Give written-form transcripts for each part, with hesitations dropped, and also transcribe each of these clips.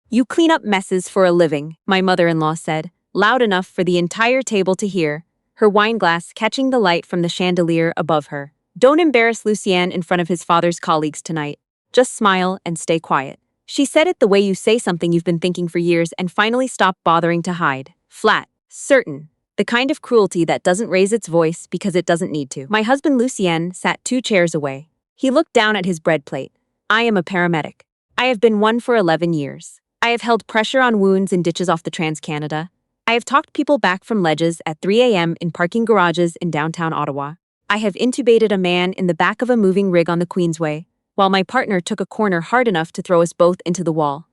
You clean up messes for a living, my mother-in-law said, loud enough for the entire table to hear, her wine glass catching the light from the chandelier above her. Don't embarrass Lucien in front of his father's colleagues tonight. Just smile and stay quiet. She said it the way you say something you've been thinking for years and finally stop bothering to hide. Flat. Certain. The kind of cruelty that doesn't raise its voice because it doesn't need to. My husband Lucien sat 2 chairs away. He looked down at his bread plate. I am a paramedic. I have been one for 11 years. I have held pressure on wounds in ditches off the Trans-Canada. I have talked people back from ledges at 3 a.m. in parking garages in downtown Ottawa. I have intubated a man in the back of a moving rig on the Queensway, while my partner took a corner hard enough to throw us both into the wall.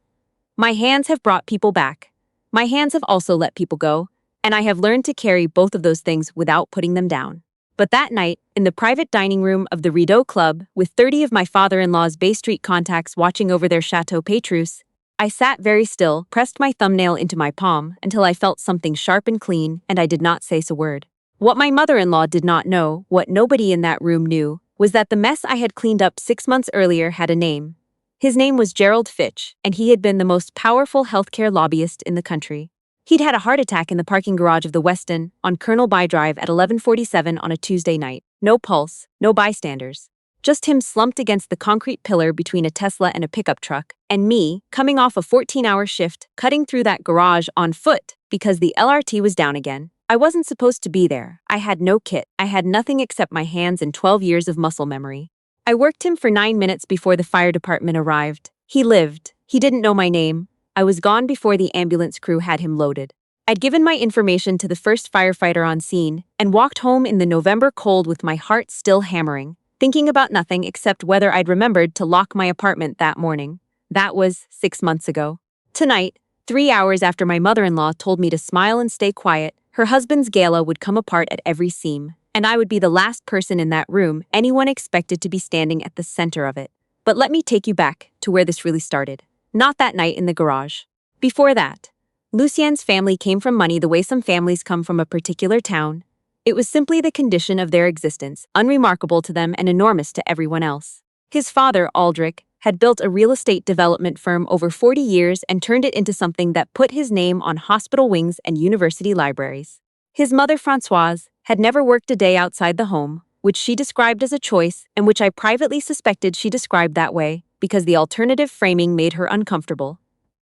My hands have brought people back. My hands have also let people go, and I have learned to carry both of those things without putting them down. But that night, in the private dining room of the Rideau Club, with 30 of my father-in-law's Bay Street contacts watching over their Chateau Petrus, I sat very still, pressed my thumbnail into my palm until I felt something sharp and clean, and I did not say a word. What my mother-in-law did not know, what nobody in that room knew, was that the mess I had cleaned up 6 months earlier had a name. His name was Gerald Fitch, and he had been the most powerful healthcare lobbyist in the country. He'd had a heart attack in the parking garage of the Westin on Colonel By Drive at 11:47 on a Tuesday night. No pulse, no bystanders. Just him slumped against the concrete pillar between a Tesla and a pickup truck, and me, coming off a 14-hour shift, cutting through that garage on foot because the LRT was down again. I wasn't supposed to be there. I had no kit. I had nothing except my hands and 12 years of muscle memory. I worked him for 9 minutes before the fire department arrived. He lived. He didn't know my name. I was gone before the ambulance crew had him loaded. I'd given my information to the first firefighter on scene and walked home in the November cold with my heart still hammering, thinking about nothing except whether I'd remembered to lock my apartment that morning. That was 6 months ago. Tonight, 3 hours after my mother-in-law told me to smile and stay quiet, her husband's Gala would come apart at every seam, and I would be the last person in that room anyone expected to be standing at the center of it. But let me take you back to where this really started. Not that night in the garage. Before that, Lucien's family came from money the way some families come from a particular town. It was simply the condition of their existence, unremarkable to them and enormous to everyone else. His father, Aldrich, had built a real estate development firm over 40 years and turned it into something that put his name on hospital wings and university libraries. His mother, Françoise, had never worked a day outside the home, which she described as a choice and which I privately suspected she described that way because the alternative framing made her uncomfortable.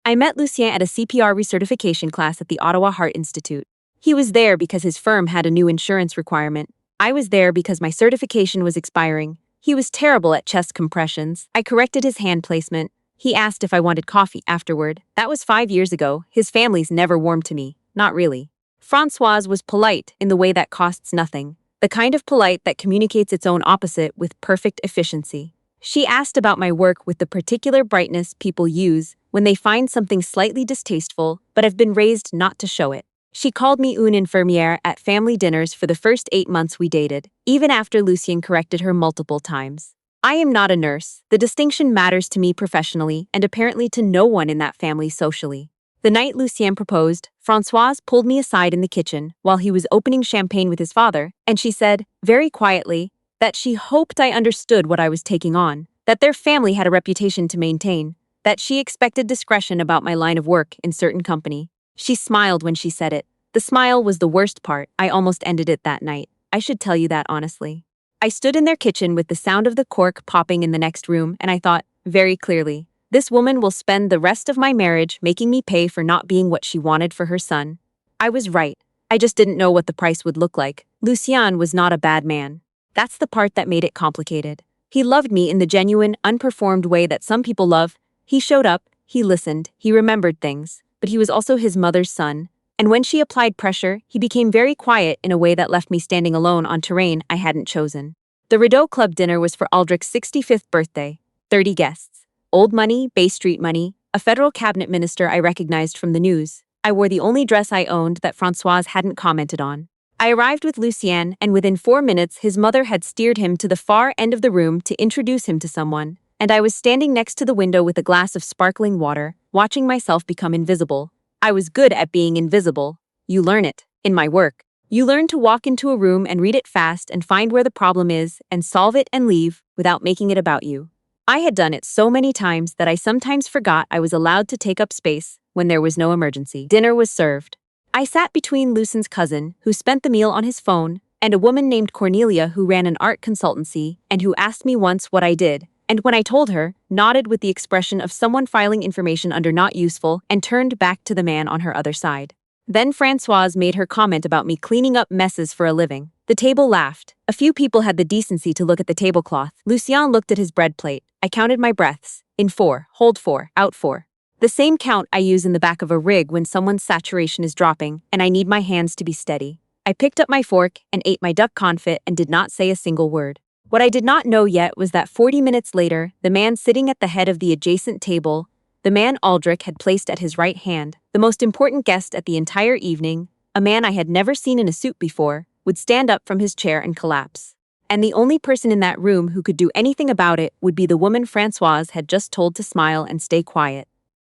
I met Lucien at a CPR recertification class at the Ottawa Heart Institute. He was there because his firm had a new insurance requirement. I was there because my certification was expiring. He was terrible at chest compressions. I corrected his hand placement. He asked if I wanted coffee afterward. That was 5 years ago. His family's never warmed to me. Not really. Françoise was polite in the way that costs nothing. The kind of polite that communicates its own opposite with perfect efficiency. She asked about my work with the particular brightness people use when they find something slightly distasteful but have been raised not to show it. She called me une infirmière at family dinners for the first 8 months we dated, even after Lucien corrected her multiple times. I am not a nurse. The distinction matters to me professionally and apparently to no one in that family socially. The night Lucien proposed, Françoise pulled me aside in the kitchen while he was opening champagne with his father, and she said, very quietly, that she hoped I understood what I was taking on, that their family had a reputation to maintain, that she expected discretion about my line of work in certain company. She smiled when she said it. The smile was the worst part. I almost ended it that night. I should tell you that honestly. I stood in their kitchen with the sound of the cork popping in the next room, and I thought, very clearly, this woman will spend the rest of my marriage making me pay for not being what she wanted for her son. I was right. I just didn't know what the price would look like. Lucien was not a bad man. That's the part that made it complicated. He loved me in the genuine, unperformed way that some people love. He showed up, he listened, he remembered things, but he was also his mother's son. And when she applied pressure, he became very quiet in a way that left me standing alone on terrain I hadn't chosen. The Rideau Club dinner was for Aldrich's 65th birthday. 30 guests. Old money, Bay Street money, a federal cabinet minister I recognized from the news. I wore the only dress I owned that Françoise hadn't commented on. I arrived with Lucien, and within 4 minutes his mother had steered him to the far end of the room to introduce him to someone, and I was standing next to the window with a glass of sparkling water, watching myself become invisible. I was good at being invisible. You learn it. In my work. You learn to walk into a room and read it fast and find where the problem is and solve it and leave without making it about you. I had done it so many times that I sometimes forgot I was allowed to take up space when there was no emergency. Dinner was served. I sat between Lucian's cousin, who spent the meal on his phone, and a woman named Cornelia who ran an art consultancy and who asked me once what I did, and when I told her, nodded with the expression of someone filing information under not useful and turned back to the man on her other side. Then Francoise made her comment about me cleaning up messes for a living. The table laughed. A few people had the decency to look at the tablecloth. Lucien looked at his bread plate. I counted my breaths. In 4, hold 4, out 4. The same count I use in the back of a rig when someone's saturation is dropping and I need my hands to be steady. I picked up my fork and ate my duck confit and did not say a single word. What I did not know yet was that 40 minutes later, the man sitting at the head of the adjacent table, the man Aldrich had placed at his right hand, the most important guest at the entire evening, a man I had never seen in a suit before, would stand up from his chair and collapse. And the only person in that room who could do anything about it would be the woman Francoise had just told to smile and stay quiet.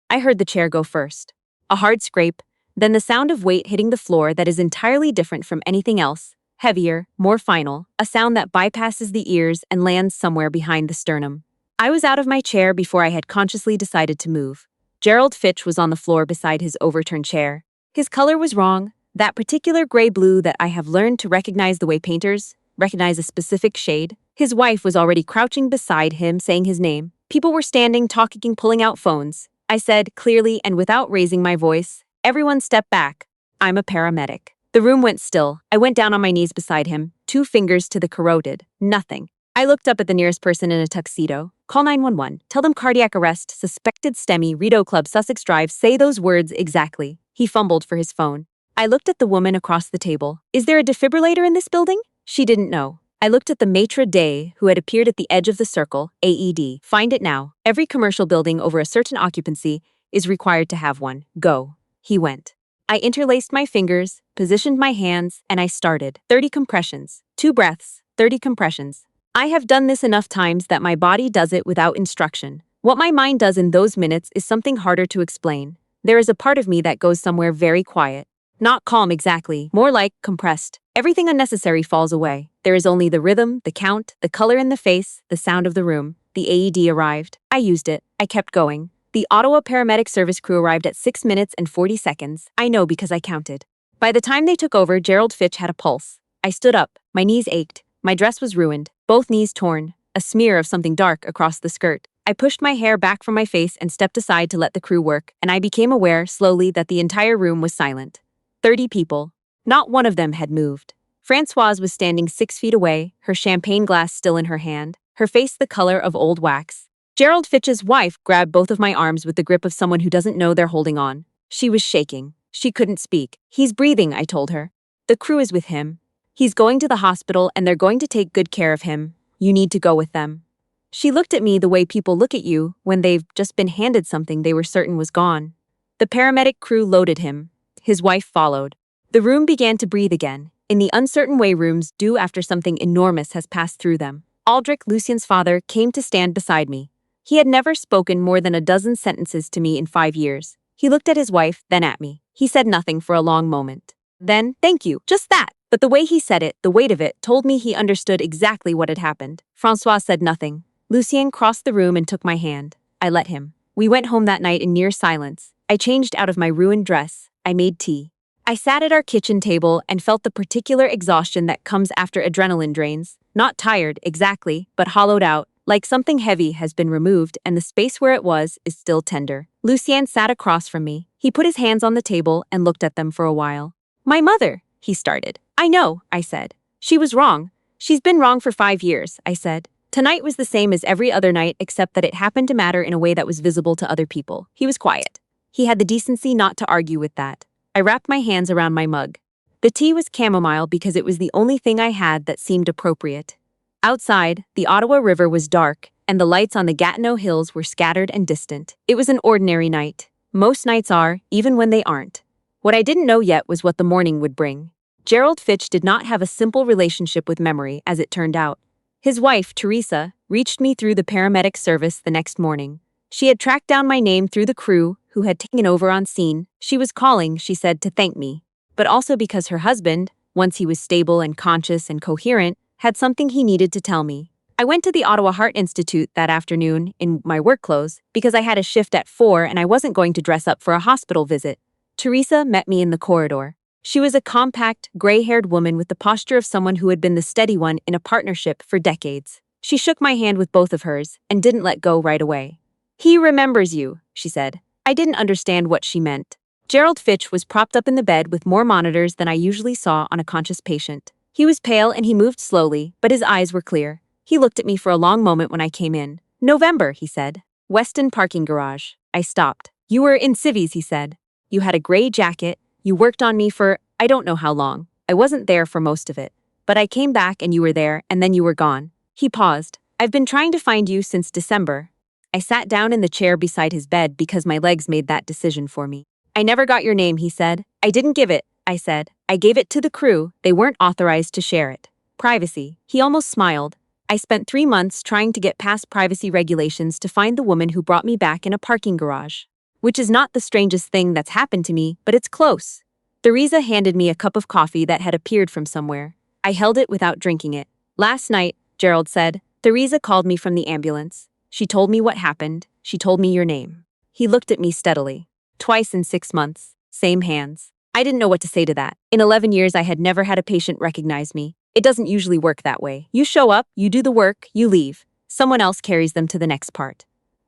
I heard the chair go first. A hard scrape, then the sound of weight hitting the floor that is entirely different from anything else, heavier, more final, a sound that bypasses the ears and lands somewhere behind the sternum. I was out of my chair before I had consciously decided to move. Gerald Fitch was on the floor beside his overturned chair. His color was wrong, that particular gray-blue that I have learned to recognize the way painters recognize a specific shade. His wife was already crouching beside him, saying his name. People were standing, talking, pulling out phones. I said, clearly and without raising my voice, "Everyone step back. I'm a paramedic." The room went still. I went down on my knees beside him, 2 fingers to the carotid. Nothing. I looked up at the nearest person in a tuxedo. "Call 911. Tell them cardiac arrest, suspected STEMI, Rideau Club, Sussex Drive. Say those words exactly." He fumbled for his phone. I looked at the woman across the table. "Is there a defibrillator in this building?" She didn't know. I looked at the maitre d' who had appeared at the edge of the circle, AED. "Find it now. Every commercial building over a certain occupancy is required to have one. Go." He went. I interlaced my fingers, positioned my hands, and I started. 30 compressions. 2 breaths, 30 compressions. I have done this enough times that my body does it without instruction. What my mind does in those minutes is something harder to explain. There is a part of me that goes somewhere very quiet. Not calm exactly, more like compressed. Everything unnecessary falls away. There is only the rhythm, the count, the color in the face, the sound of the room. The AED arrived. I used it. I kept going. The Ottawa paramedic service crew arrived at 6 minutes and 40 seconds. I know because I counted. By the time they took over, Gerald Fitch had a pulse. I stood up. My knees ached. My dress was ruined. Both knees torn. A smear of something dark across the skirt. I pushed my hair back from my face and stepped aside to let the crew work, and I became aware, slowly, that the entire room was silent. 30 people. Not one of them had moved. Francoise was standing 6 feet away, her champagne glass still in her hand, her face the color of old wax. Gerald Fitch's wife grabbed both of my arms with the grip of someone who doesn't know they're holding on. She was shaking. She couldn't speak. "He's breathing," I told her. "The crew is with him. He's going to the hospital and they're going to take good care of him. You need to go with them." She looked at me the way people look at you when they've just been handed something they were certain was gone. The paramedic crew loaded him. His wife followed. The room began to breathe again, in the uncertain way rooms do after something enormous has passed through them. Aldrich, Lucien's father, came to stand beside me. He had never spoken more than a dozen sentences to me in 5 years. He looked at his wife, then at me. He said nothing for a long moment. Then, "Thank you, just that." But the way he said it, the weight of it, told me he understood exactly what had happened. Francois said nothing. Lucien crossed the room and took my hand. I let him. We went home that night in near silence. I changed out of my ruined dress. I made tea. I sat at our kitchen table and felt the particular exhaustion that comes after adrenaline drains. Not tired, exactly, but hollowed out, like something heavy has been removed and the space where it was is still tender. Lucien sat across from me. He put his hands on the table and looked at them for a while. "My mother," he started. "I know," I said. "She was wrong. She's been wrong for 5 years," I said. Tonight was the same as every other night except that it happened to matter in a way that was visible to other people. He was quiet. He had the decency not to argue with that. I wrapped my hands around my mug. The tea was chamomile because it was the only thing I had that seemed appropriate. Outside, the Ottawa River was dark, and the lights on the Gatineau Hills were scattered and distant. It was an ordinary night. Most nights are, even when they aren't. What I didn't know yet was what the morning would bring. Gerald Fitch did not have a simple relationship with memory, as it turned out. His wife, Teresa, reached me through the paramedic service the next morning. She had tracked down my name through the crew, who had taken over on scene. She was calling, she said, to thank me. But also because her husband, once he was stable and conscious and coherent, had something he needed to tell me. I went to the Ottawa Heart Institute that afternoon in my work clothes because I had a shift at 4 and I wasn't going to dress up for a hospital visit. Teresa met me in the corridor. She was a compact, gray-haired woman with the posture of someone who had been the steady one in a partnership for decades. She shook my hand with both of hers and didn't let go right away. "He remembers you," she said. I didn't understand what she meant. Gerald Fitch was propped up in the bed with more monitors than I usually saw on a conscious patient. He was pale and he moved slowly, but his eyes were clear. He looked at me for a long moment when I came in. "November," he said. "Weston parking garage." I stopped. "You were in civvies," he said. "You had a gray jacket. You worked on me for, I don't know how long. I wasn't there for most of it. But I came back and you were there, and then you were gone." He paused. "I've been trying to find you since December." I sat down in the chair beside his bed because my legs made that decision for me. "I never got your name," he said. "I didn't give it," I said. "I gave it to the crew. They weren't authorized to share it." Privacy. He almost smiled. I spent 3 months trying to get past privacy regulations to find the woman who brought me back in a parking garage. Which is not the strangest thing that's happened to me, but it's close. Teresa handed me a cup of coffee that had appeared from somewhere. I held it without drinking it. "Last night," Gerald said, "Teresa called me from the ambulance. She told me what happened. She told me your name." He looked at me steadily. "Twice in 6 months. Same hands." I didn't know what to say to that. In 11 years, I had never had a patient recognize me. It doesn't usually work that way. You show up, you do the work, you leave. Someone else carries them to the next part.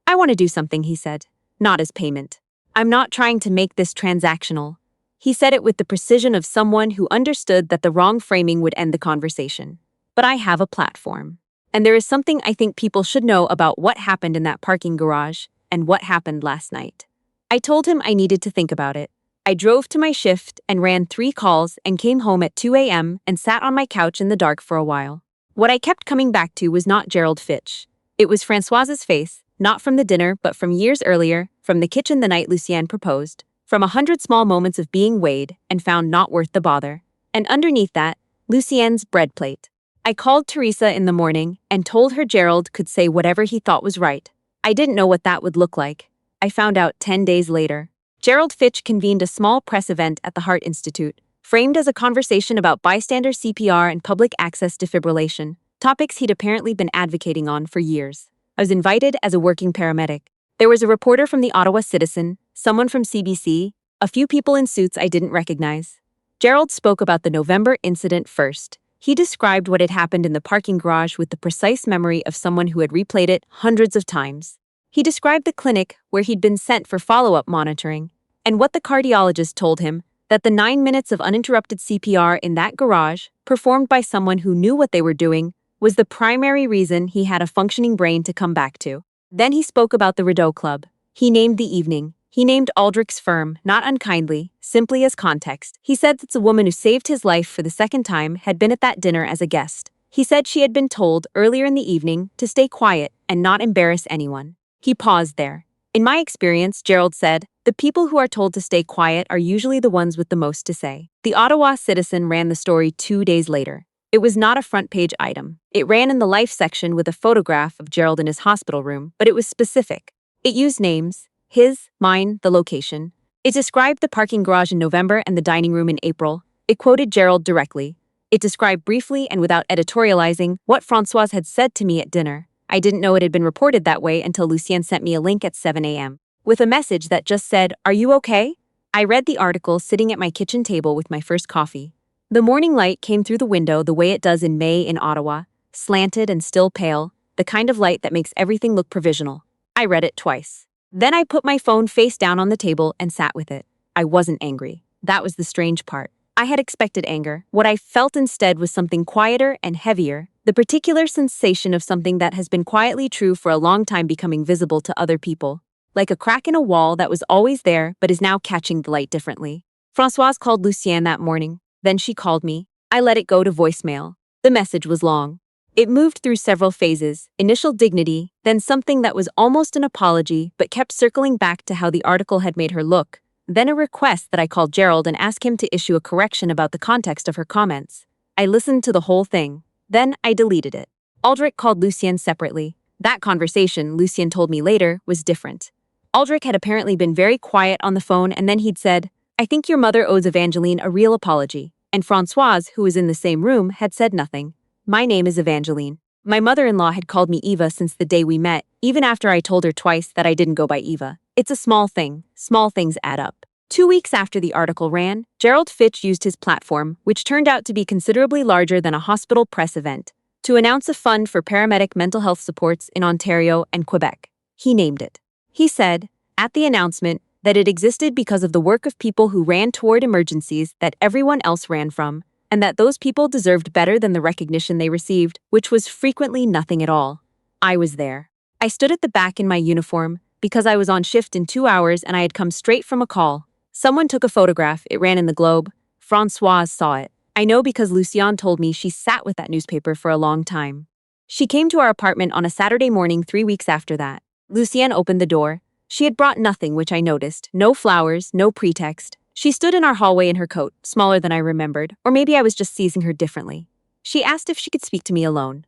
"I want to do something," he said. "Not as payment. I'm not trying to make this transactional." He said it with the precision of someone who understood that the wrong framing would end the conversation. "But I have a platform. And there is something I think people should know about what happened in that parking garage and what happened last night." I told him I needed to think about it. I drove to my shift and ran 3 calls and came home at 2 a.m. and sat on my couch in the dark for a while. What I kept coming back to was not Gerald Fitch. It was Françoise's face, not from the dinner but from years earlier, from the kitchen the night Lucienne proposed, from 100 small moments of being weighed and found not worth the bother. And underneath that, Lucienne's bread plate. I called Teresa in the morning and told her Gerald could say whatever he thought was right. I didn't know what that would look like. I found out 10 days later. Gerald Fitch convened a small press event at the Heart Institute, framed as a conversation about bystander CPR and public access defibrillation, topics he'd apparently been advocating on for years. I was invited as a working paramedic. There was a reporter from the Ottawa Citizen, someone from CBC, a few people in suits I didn't recognize. Gerald spoke about the November incident first. He described what had happened in the parking garage with the precise memory of someone who had replayed it hundreds of times. He described the clinic where he'd been sent for follow-up monitoring, and what the cardiologist told him, that the 9 minutes of uninterrupted CPR in that garage, performed by someone who knew what they were doing, was the primary reason he had a functioning brain to come back to. Then he spoke about the Rideau Club. He named the evening. He named Aldrich's firm, not unkindly, simply as context. He said that the woman who saved his life for the second time had been at that dinner as a guest. He said she had been told earlier in the evening to stay quiet and not embarrass anyone. He paused there. "In my experience," Gerald said, "the people who are told to stay quiet are usually the ones with the most to say." The Ottawa Citizen ran the story 2 days later. It was not a front-page item. It ran in the life section with a photograph of Gerald in his hospital room, but it was specific. It used names. His, mine, the location. It described the parking garage in November and the dining room in April. It quoted Gerald directly. It described briefly and without editorializing what Françoise had said to me at dinner. I didn't know it had been reported that way until Lucienne sent me a link at 7 a.m. with a message that just said, "Are you okay?" I read the article sitting at my kitchen table with my first coffee. The morning light came through the window the way it does in May in Ottawa, slanted and still pale, the kind of light that makes everything look provisional. I read it twice. Then I put my phone face down on the table and sat with it. I wasn't angry. That was the strange part. I had expected anger. What I felt instead was something quieter and heavier, the particular sensation of something that has been quietly true for a long time becoming visible to other people. Like a crack in a wall that was always there but is now catching the light differently. Françoise called Lucienne that morning. Then she called me. I let it go to voicemail. The message was long. It moved through several phases, initial dignity, then something that was almost an apology but kept circling back to how the article had made her look, then a request that I called Gerald and asked him to issue a correction about the context of her comments. I listened to the whole thing. Then I deleted it. Aldrich called Lucienne separately. That conversation, Lucienne told me later, was different. Aldrich had apparently been very quiet on the phone and then he'd said, "I think your mother owes Evangeline a real apology." And Françoise, who was in the same room, had said nothing. "My name is Evangeline." My mother-in-law had called me Eva since the day we met, even after I told her twice that I didn't go by Eva. It's a small thing. Small things add up. 2 weeks after the article ran, Gerald Fitch used his platform, which turned out to be considerably larger than a hospital press event, to announce a fund for paramedic mental health supports in Ontario and Quebec. He named it. He said, at the announcement, that it existed because of the work of people who ran toward emergencies that everyone else ran from, and that those people deserved better than the recognition they received, which was frequently nothing at all. I was there. I stood at the back in my uniform, because I was on shift in 2 hours and I had come straight from a call. Someone took a photograph, it ran in the Globe. Françoise saw it. I know because Lucienne told me she sat with that newspaper for a long time. She came to our apartment on a Saturday morning 3 weeks after that. Lucienne opened the door. She had brought nothing, which I noticed. No flowers, no pretext. She stood in our hallway in her coat, smaller than I remembered, or maybe I was just seizing her differently. She asked if she could speak to me alone.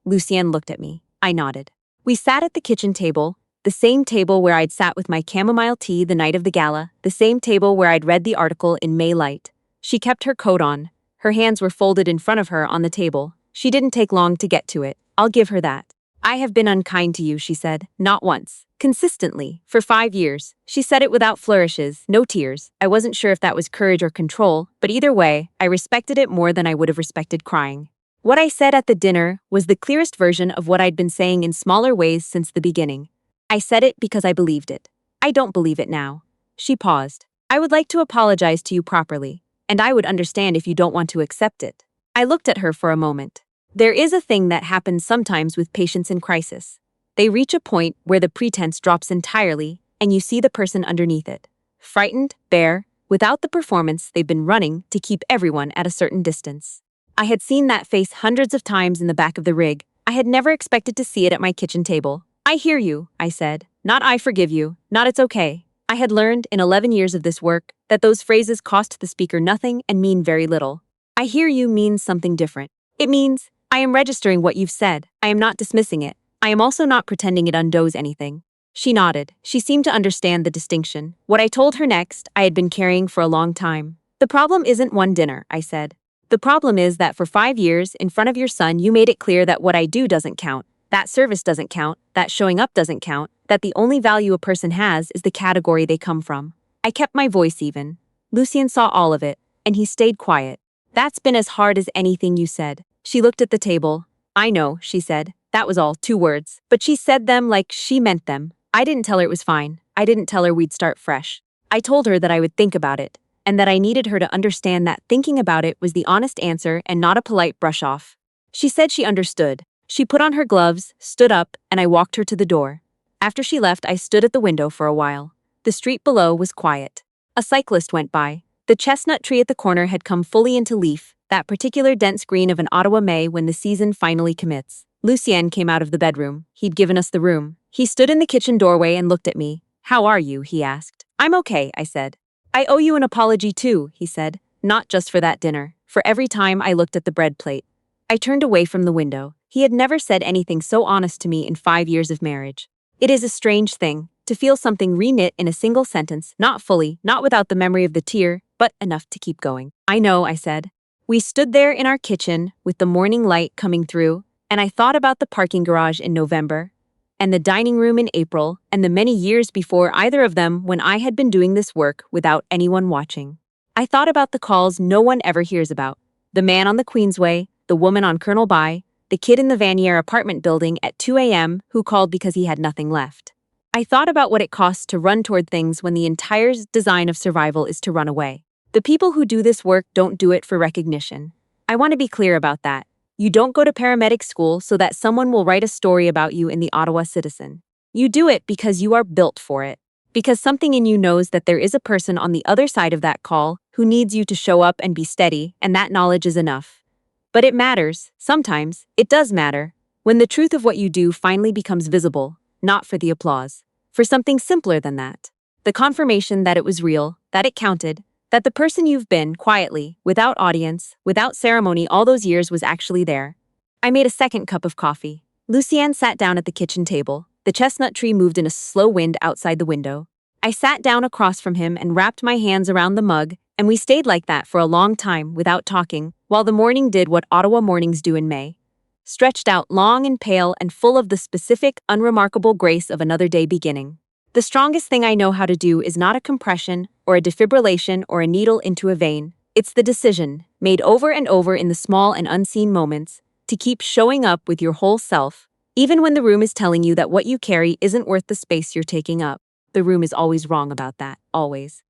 Lucienne looked at me. I nodded. We sat at the kitchen table, the same table where I'd sat with my chamomile tea the night of the gala, the same table where I'd read the article in May Light. She kept her coat on. Her hands were folded in front of her on the table. She didn't take long to get to it. I'll give her that. I have been unkind to you, she said. Not once. Consistently. For 5 years. She said it without flourishes, no tears. I wasn't sure if that was courage or control, but either way, I respected it more than I would have respected crying. What I said at the dinner was the clearest version of what I'd been saying in smaller ways since the beginning. I said it because I believed it. I don't believe it now. She paused. I would like to apologize to you properly, and I would understand if you don't want to accept it. I looked at her for a moment. There is a thing that happens sometimes with patients in crisis. They reach a point where the pretense drops entirely, and you see the person underneath it. Frightened, bare, without the performance they've been running to keep everyone at a certain distance. I had seen that face hundreds of times in the back of the rig. I had never expected to see it at my kitchen table. I hear you, I said. Not I forgive you, not it's okay. I had learned in 11 years of this work that those phrases cost the speaker nothing and mean very little. I hear you means something different. It means, I am registering what you've said. I am not dismissing it. I am also not pretending it undoes anything. She nodded. She seemed to understand the distinction. What I told her next, I had been carrying for a long time. The problem isn't one dinner, I said. The problem is that for 5 years, in front of your son, you made it clear that what I do doesn't count. That service doesn't count, that showing up doesn't count, that the only value a person has is the category they come from. I kept my voice even. Lucien saw all of it, and he stayed quiet. That's been as hard as anything you said. She looked at the table. I know, she said. That was all, 2 words. But she said them like she meant them. I didn't tell her it was fine. I didn't tell her we'd start fresh. I told her that I would think about it, and that I needed her to understand that thinking about it was the honest answer and not a polite brush-off. She said she understood. She put on her gloves, stood up, and I walked her to the door. After she left, I stood at the window for a while. The street below was quiet. A cyclist went by. The chestnut tree at the corner had come fully into leaf, that particular dense green of an Ottawa May when the season finally commits. Lucien came out of the bedroom. He'd given us the room. He stood in the kitchen doorway and looked at me. How are you? He asked. I'm okay, I said. I owe you an apology too, he said. Not just for that dinner. For every time I looked at the bread plate. I turned away from the window. He had never said anything so honest to me in 5 years of marriage. It is a strange thing, to feel something reknit in a single sentence, not fully, not without the memory of the tear, but enough to keep going. I know, I said. We stood there in our kitchen, with the morning light coming through, and I thought about the parking garage in November, and the dining room in April, and the many years before either of them when I had been doing this work without anyone watching. I thought about the calls no one ever hears about. The man on the Queensway, the woman on Colonel By, the kid in the Vanier apartment building at 2 a.m. who called because he had nothing left. I thought about what it costs to run toward things when the entire design of survival is to run away. The people who do this work don't do it for recognition. I want to be clear about that. You don't go to paramedic school so that someone will write a story about you in the Ottawa Citizen. You do it because you are built for it. Because something in you knows that there is a person on the other side of that call who needs you to show up and be steady, and that knowledge is enough. But it matters, sometimes, it does matter, when the truth of what you do finally becomes visible, not for the applause, for something simpler than that. The confirmation that it was real, that it counted, that the person you've been, quietly, without audience, without ceremony all those years was actually there. I made a second cup of coffee. Lucien sat down at the kitchen table. The chestnut tree moved in a slow wind outside the window. I sat down across from him and wrapped my hands around the mug, and we stayed like that for a long time without talking, while the morning did what Ottawa mornings do in May. stretched out long and pale and full of the specific, unremarkable grace of another day beginning. The strongest thing I know how to do is not a compression, or a defibrillation, or a needle into a vein. It's the decision, made over and over in the small and unseen moments, to keep showing up with your whole self, even when the room is telling you that what you carry isn't worth the space you're taking up. The room is always wrong about that, always.